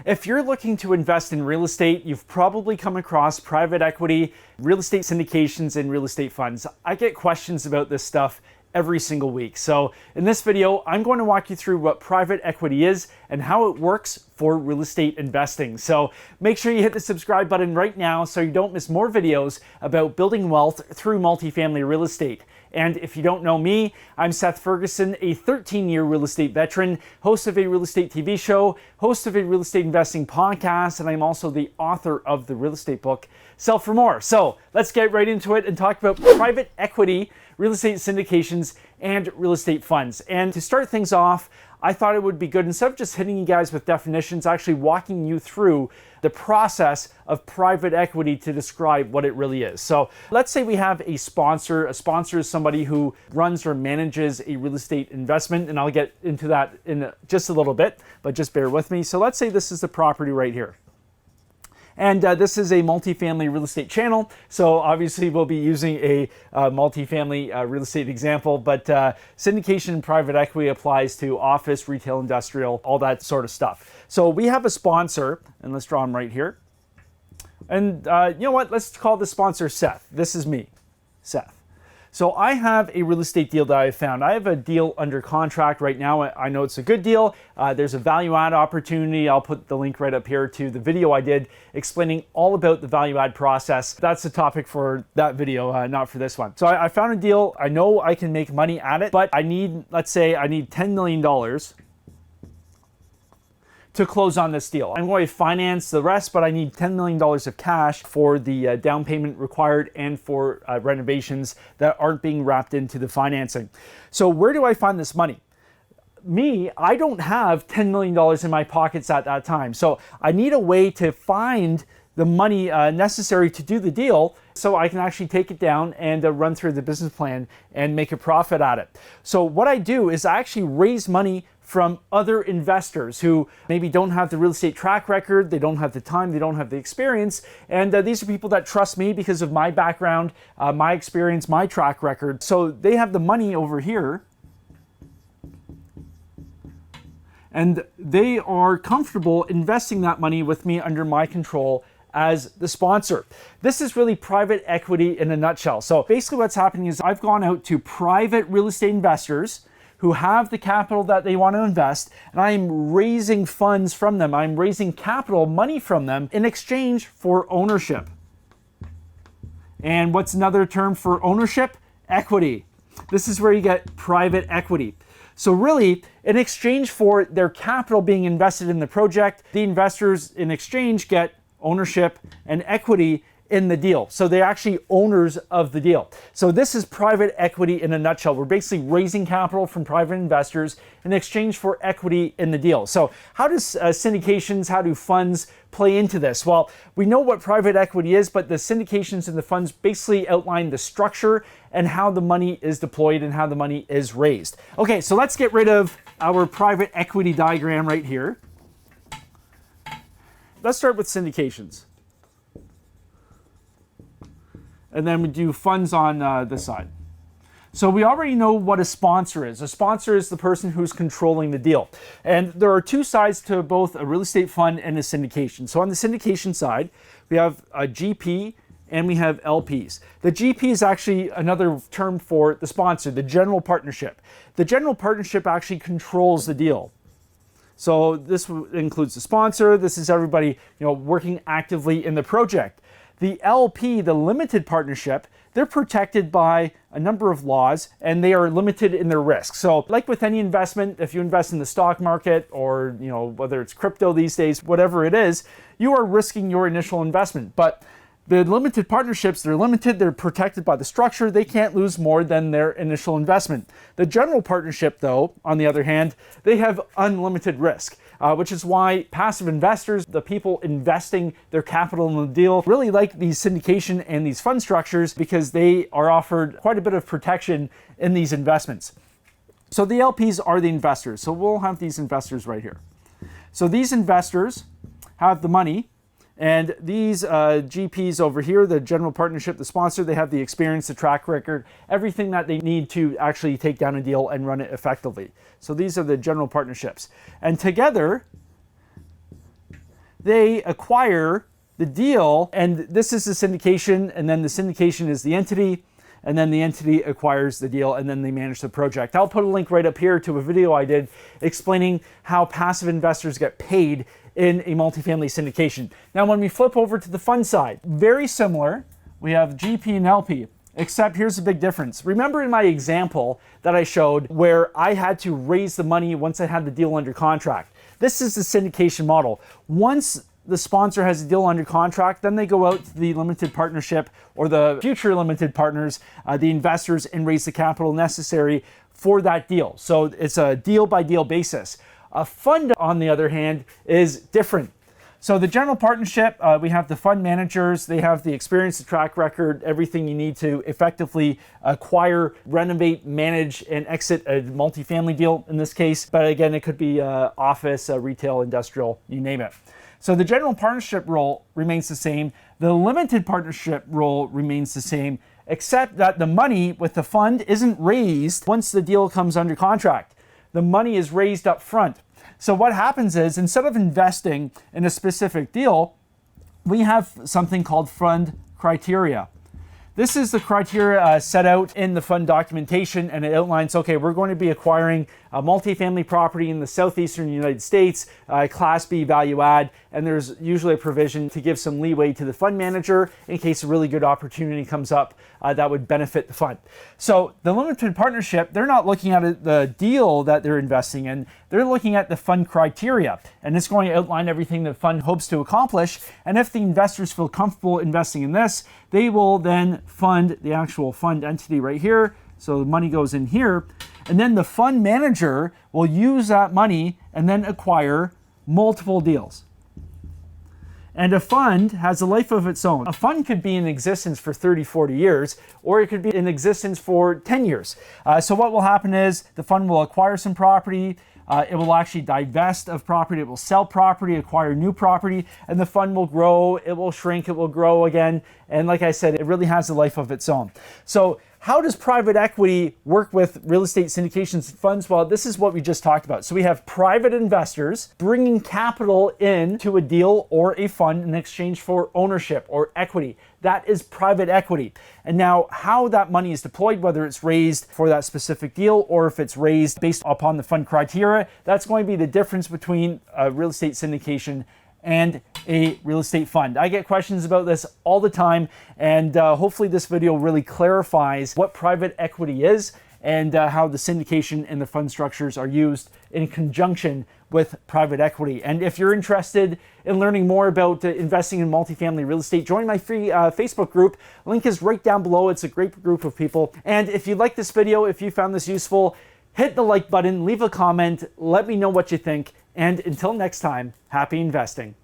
If you're looking to invest in real estate, you've probably come across private equity, real estate syndications, and real estate funds. I get questions about this stuff every single week. So in this video, I'm going to walk you through what private equity is and how it works for real estate investing. So make sure you hit the subscribe button right now so you don't miss more videos about building wealth through multifamily real estate. And if you don't know me, I'm Seth Ferguson, a 13-year real estate veteran, host of a real estate TV show, host of a real estate investing podcast, and I'm also the author of the real estate book, Sell for More. So let's get right into it and talk about private equity, real estate syndications, and real estate funds. And to start things off, I thought it would be good, instead of just hitting you guys with definitions, actually walking you through the process of private equity to describe what it really is. So let's say we have a sponsor. A sponsor is somebody who runs or manages a real estate investment, and I'll get into that in just a little bit, but just bear with me. So let's say this is the property right here. And this is a multifamily real estate channel. So obviously we'll be using a multifamily real estate example, but syndication and private equity applies to office, retail, industrial, all that sort of stuff. So we have a sponsor, and let's draw him right here. And you know what? Let's call the sponsor Seth. This is me, Seth. So I have a real estate deal that I found. I have a deal under contract right now. I know it's a good deal. There's a value add opportunity. I'll put the link right up here to the video I did explaining all about the value add process. That's the topic for that video, not for this one. So I found a deal. I know I can make money at it, but I need, let's say I need $10 million to close on this deal. I'm going to finance the rest, but I need $10 million of cash for the down payment required and for renovations that aren't being wrapped into the financing. So where do I find this money? I don't have $10 million in my pockets at that time. So I need a way to find the money necessary to do the deal so I can actually take it down and run through the business plan and make a profit at it. So what I do is I actually raise money from other investors who maybe don't have the real estate track record, they don't have the time, they don't have the experience, and these are people that trust me because of my background, my experience, my track record. So they have the money over here, and they are comfortable investing that money with me under my control as the sponsor. This is really private equity in a nutshell. So basically what's happening is I've gone out to private real estate investors who have the capital that they want to invest, and I'm raising funds from them. I'm raising capital, money from them in exchange for ownership. And what's another term for ownership? Equity. This is where you get private equity. So really, in exchange for their capital being invested in the project, the investors in exchange get ownership and equity in the deal. So they're actually owners of the deal. So this is private equity in a nutshell. We're basically raising capital from private investors in exchange for equity in the deal. So how does syndications, how do funds play into this? Well, we know what private equity is, but the syndications and the funds basically outline the structure and how the money is deployed and how the money is raised. Okay, so let's get rid of our private equity diagram right here. Let's start with syndications. And then we do funds on this side. So we already know what a sponsor is. A sponsor is the person who's controlling the deal. And there are two sides to both a real estate fund and a syndication. So on the syndication side, we have a GP and we have LPs. The GP is actually another term for the sponsor, the general partnership. The general partnership actually controls the deal. So this includes the sponsor. This is everybody, working actively in the project. The LP, the limited partnership, they're protected by a number of laws and they are limited in their risk. So like with any investment, if you invest in the stock market or, whether it's crypto these days, whatever it is, you are risking your initial investment. But the limited partnerships, they're limited, they're protected by the structure, they can't lose more than their initial investment. The general partnership, though, on the other hand, they have unlimited risk. Which is why passive investors, the people investing their capital in the deal, really like these syndication and these fund structures because they are offered quite a bit of protection in these investments. So the LPs are the investors. So we'll have these investors right here. So these investors have the money, and these GPs over here, the general partnership, the sponsor, they have the experience, the track record, everything that they need to actually take down a deal and run it effectively. So these are the general partnerships. And together, they acquire the deal, and this is the syndication, and then the syndication is the entity, and then the entity acquires the deal, and then they manage the project. I'll put a link right up here to a video I did explaining how passive investors get paid in a multifamily syndication. Now, when we flip over to the fund side, very similar. We have GP and LP, except here's the big difference. Remember in my example that I showed where I had to raise the money once I had the deal under contract. This is the syndication model. Once the sponsor has a deal under contract, then they go out to the limited partnership or the future limited partners, the investors, and raise the capital necessary for that deal. So it's a deal by deal basis. A fund, on the other hand, is different. So the general partnership, we have the fund managers. They have the experience, the track record, everything you need to effectively acquire, renovate, manage, and exit a multifamily deal in this case. But again, it could be office, retail, industrial, you name it. So the general partnership role remains the same. The limited partnership role remains the same, except that the money with the fund isn't raised once the deal comes under contract. The money is raised up front. So what happens is, instead of investing in a specific deal, we have something called fund criteria. This is the criteria set out in the fund documentation, and it outlines, okay, we're going to be acquiring a multifamily property in the southeastern United States, Class B value add, and there's usually a provision to give some leeway to the fund manager in case a really good opportunity comes up that would benefit the fund. So the limited partnership, they're not looking at the deal that they're investing in, they're looking at the fund criteria, and it's going to outline everything the fund hopes to accomplish. And if the investors feel comfortable investing in this, they will then fund the actual fund entity right here. So the money goes in here, and then the fund manager will use that money and then acquire multiple deals. And a fund has a life of its own. A fund could be in existence for 30, 40 years, or it could be in existence for 10 years. So what will happen is the fund will acquire some property, it will actually divest of property, it will sell property, acquire new property, and the fund will grow, it will shrink, it will grow again. And like I said, it really has a life of its own. So how does private equity work with real estate syndications funds? Well, this is what we just talked about. So we have private investors bringing capital into a deal or a fund in exchange for ownership or equity. That is private equity. And now how that money is deployed, whether it's raised for that specific deal or if it's raised based upon the fund criteria, that's going to be the difference between a real estate syndication and a real estate fund. I get questions about this all the time, and hopefully this video really clarifies what private equity is and how the syndication and the fund structures are used in conjunction with private equity. And if you're interested in learning more about investing in multifamily real estate, join my free Facebook group. Link is right down below. It's a great group of people. And if you like this video, if you found this useful, hit the like button, leave a comment, let me know what you think. And until next time, happy investing.